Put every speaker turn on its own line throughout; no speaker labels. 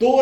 2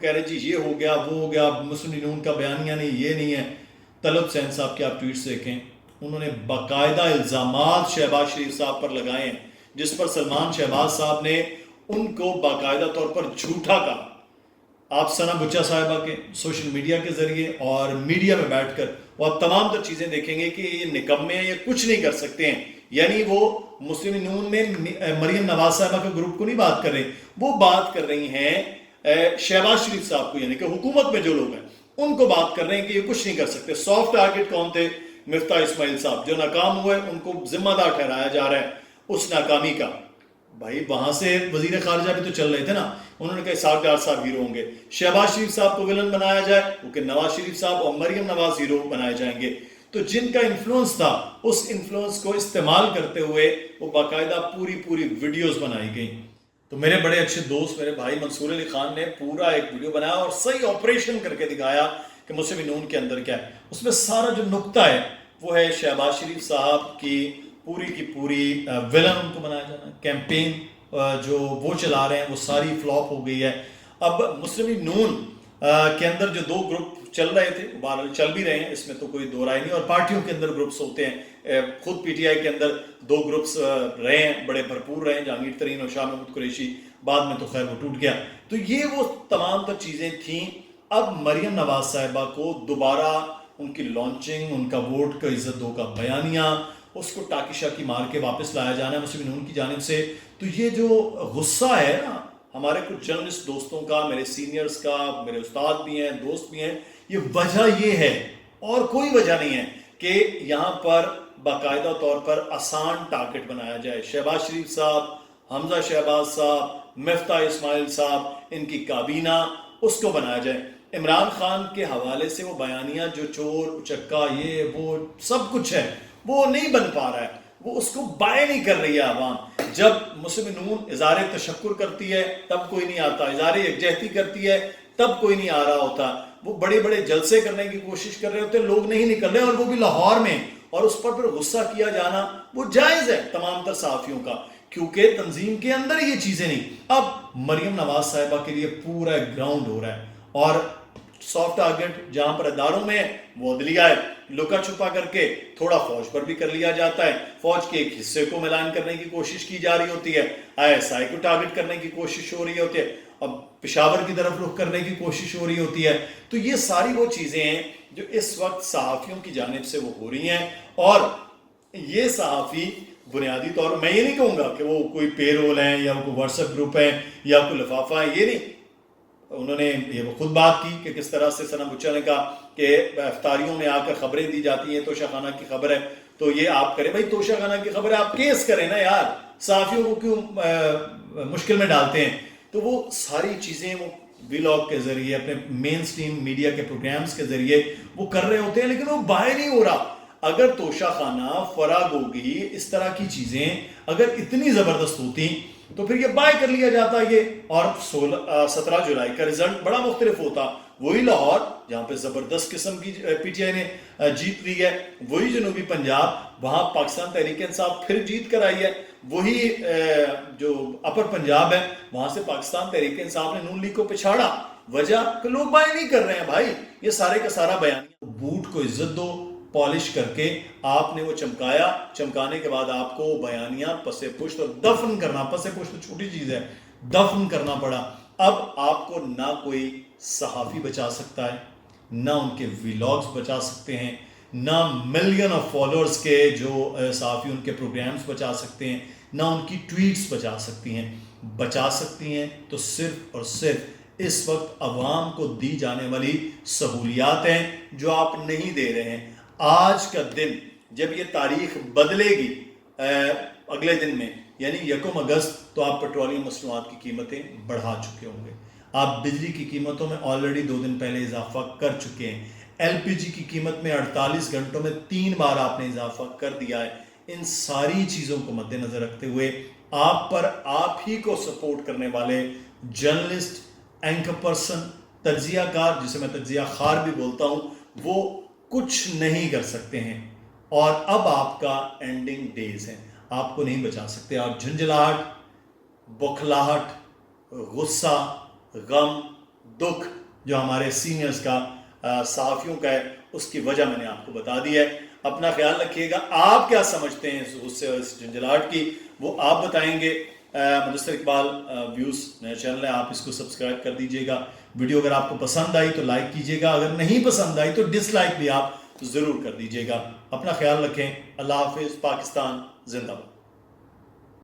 کہہ رہے ہیں جی یہ ہو گیا وہ ہو گیا، مسلم لیگ نون کا بیانیہ نہیں، یہ نہیں ہے۔ طلب حسین صاحب کے آپ ٹویٹس دیکھیں، انہوں نے باقاعدہ الزامات شہباز شریف صاحب پر لگائے ہیں، جس پر سلمان شہباز صاحب نے ان کو باقاعدہ طور پر جھوٹا کہا۔ آپ ثنا بچہ صاحبہ کے سوشل میڈیا کے ذریعے اور میڈیا میں بیٹھ کر وہ آپ تمام تر چیزیں دیکھیں گے کہ یہ نکمے ہیں، یہ کچھ نہیں کر سکتے ہیں۔ یعنی وہ مسلم نون میں مریم نواز صاحبہ کے گروپ کو نہیں بات کر رہی، وہ بات کر رہی ہیں شہباز شریف صاحب کو، یعنی کہ حکومت میں جو لوگ ہیں ان کو بات کر رہے ہیں کہ یہ کچھ نہیں کر سکتے۔ سافٹ ٹارگٹ کون تھے؟ مفتاح اسماعیل صاحب، جو ناکام ہوئے ان کو ذمہ دار ٹھہرایا جا رہا ہے اس ناکامی کا۔ بھائی وہاں سے وزیر خارجہ بھی تو چل رہے تھے نا، انہوں نے کہا اسحاق ڈار صاحب ہیرو ہوں گے، شہباز شریف صاحب کو ولن بنایا جائے وہ کہ نواز شریف صاحب اور مریم نواز ہیرو بنائے جائیں گے۔ تو جن کا انفلوئنس تھا اس انفلوئنس کو استعمال کرتے ہوئے وہ باقاعدہ پوری ویڈیوز بنائی گئیں۔ تو میرے بڑے اچھے دوست میرے بھائی منصور علی خان نے پورا ایک ویڈیو بنایا اور صحیح آپریشن کر کے دکھایا کہ مسلم نون کے اندر کیا ہے۔ اس میں سارا جو نقطہ ہے وہ ہے شہباز شریف صاحب کی پوری ویلن ان کو بنایا جانا، کیمپین جو وہ چلا رہے ہیں وہ ساری فلاپ ہو گئی ہے۔ اب مسلم نون کے اندر جو دو گروپ چل رہے تھے بہرحال چل بھی رہے ہیں، اس میں تو کوئی دو رائے نہیں، اور پارٹیوں کے اندر گروپس ہوتے ہیں، خود پی ٹی آئی کے اندر دو گروپس رہے ہیں، بڑے بھرپور رہے ہیں، جہانگیر ترین اور شاہ محمود قریشی، بعد میں تو خیر وہ ٹوٹ گیا۔ تو یہ وہ تمام تر چیزیں تھیں۔ اب مریم نواز صاحبہ کو دوبارہ ان کی لانچنگ، ان کا ووٹ کا عزت دو کا بیانیہ، اس کو ٹاکی شاکی مار کے واپس لایا جانا ہے مسلم نون کی جانب سے۔ تو یہ جو غصہ ہے نا ہمارے کچھ جرنلسٹ دوستوں کا، میرے سینئرز کا، میرے استاد بھی ہیں، دوست بھی ہیں، یہ وجہ یہ ہے اور کوئی وجہ نہیں ہے کہ یہاں پر باقاعدہ طور پر آسان ٹارگٹ بنایا جائے۔ شہباز شریف صاحب، حمزہ شہباز صاحب، مفتاح اسماعیل صاحب، ان کی کابینہ، اس کو بنایا جائے۔ عمران خان کے حوالے سے وہ بیانیہ جو چور اچکا یہ وہ سب کچھ ہے وہ نہیں بن پا رہا ہے، وہ اس کو بائے نہیں کر رہی ہے عوام۔ جب مسلم نون اظہار تشکر کرتی ہے تب کوئی نہیں آتا، اظہار یکجہتی کرتی ہے تب کوئی نہیں آ رہا ہوتا، وہ بڑے بڑے جلسے کرنے کی کوشش کر رہے ہوتے ہیں، لوگ نہیں نکل رہے، اور وہ بھی لاہور میں، اور اس پر پھر غصہ کیا جانا وہ جائز ہے تمام تر صحافیوں کا، کیونکہ تنظیم کے اندر یہ چیزیں نہیں۔ اب مریم نواز صاحبہ کے لیے پورا گراؤنڈ ہو رہا ہے، اور سافٹ ٹارگٹ جہاں پر اداروں میں وہ عدلیہ ہے، لکا چھپا کر کے تھوڑا فوج پر بھی کر لیا جاتا ہے، فوج کے ایک حصے کو ملائن کرنے کی کوشش کی جا رہی ہوتی ہے، آئی ایس آئی کو ٹارگٹ کرنے کی کوشش ہو رہی ہوتی ہے، اب پشاور کی طرف رخ کرنے کی کوشش ہو رہی ہوتی ہے۔ تو یہ ساری وہ چیزیں ہیں جو اس وقت صحافیوں کی جانب سے وہ ہو رہی ہیں، اور یہ صحافی بنیادی طور میں یہ نہیں کہوں گا کہ وہ کوئی پے رول ہیں یا کوئی واٹس ایپ گروپ ہے یا کوئی لفافہ ہے، یہ نہیں۔ انہوں نے یہ خود بات کی کہ کس طرح سے ثنا بچہ نے کہا کہ افطاریوں میں آ کر خبریں دی جاتی ہیں، توشہ خانہ کی خبر ہے تو یہ آپ کریں۔ بھائی توشہ خانہ کی خبر ہے، آپ کیس کریں نا یار، صحافیوں کو کیوں مشکل میں ڈالتے ہیں؟ تو وہ ساری چیزیں وہ ویلاگ کے ذریعے، اپنے مین سٹریم میڈیا کے پروگرامز کے ذریعے وہ کر رہے ہوتے ہیں، لیکن وہ باہر نہیں ہو رہا۔ اگر توشہ خانہ، فراغ ہوگی، اس طرح کی چیزیں اگر اتنی زبردست ہوتی تو پھر یہ بائی کر لیا جاتا یہ، اور 17 جولائی کا رزلٹ بڑا مختلف ہوتا۔ وہی لاہور جہاں پہ زبردست قسم کی پی ٹی آئی نے جیت لی ہے، وہی جنوبی پنجاب وہاں پاکستان تحریک انصاف پھر جیت کر آئی ہے، وہی جو اپر پنجاب ہے وہاں سے پاکستان تحریک انصاف نے نون لیگ کو پچھاڑا۔ وجہ کہ لوگ بائی نہیں کر رہے ہیں بھائی، یہ سارے کا سارا بیان۔ بوٹ کو عزت دو، پالش کر کے آپ نے وہ چمکایا، چمکانے کے بعد آپ کو بیانیہ پس پشت اور دفن کرنا، پس پشت تو چھوٹی چیز ہے، دفن کرنا پڑا۔ اب آپ کو نہ کوئی صحافی بچا سکتا ہے، نہ ان کے ویلاگز بچا سکتے ہیں، نہ ملین آف فالوورز کے جو صحافی ان کے پروگرامز بچا سکتے ہیں، نہ ان کی ٹویٹس بچا سکتی ہیں۔ بچا سکتی ہیں تو صرف اور صرف اس وقت عوام کو دی جانے والی سہولیات ہیں جو آپ نہیں دے رہے ہیں۔ آج کا دن جب یہ تاریخ بدلے گی اگلے دن میں یعنی 1 اگست، تو آپ پیٹرولیم مصنوعات کی قیمتیں بڑھا چکے ہوں گے، آپ بجلی کی قیمتوں میں آلریڈی 2 دن پہلے اضافہ کر چکے ہیں، ایل پی جی کی قیمت میں 48 گھنٹوں میں 3 بار آپ نے اضافہ کر دیا ہے۔ ان ساری چیزوں کو مد نظر رکھتے ہوئے آپ پر آپ ہی کو سپورٹ کرنے والے جرنلسٹ، اینکر پرسن، تجزیہ کار، جسے میں تجزیہ خار بھی بولتا ہوں، وہ کچھ نہیں کر سکتے ہیں، اور اب آپ کا اینڈنگ ڈیز ہے، آپ کو نہیں بچا سکتے۔ اور جھنجھلاہٹ، بوکھلاہٹ، غصہ، غم، دکھ جو ہمارے سینئرز کا صحافیوں کا ہے اس کی وجہ میں نے آپ کو بتا دی ہے. اپنا خیال رکھیے گا. آپ کیا سمجھتے ہیں اس غصے اور اس جھنجھلاہٹ کی وہ آپ بتائیں گے. مدثر اقبال ویوز نیا چینل ہے, آپ اس کو سبسکرائب کر دیجئے گا. ویڈیو اگر آپ کو پسند آئی تو لائک کیجئے گا, اگر نہیں پسند آئی تو ڈس لائک بھی آپ ضرور کر دیجئے گا. اپنا خیال رکھیں. اللہ حافظ. پاکستان زندہ باد.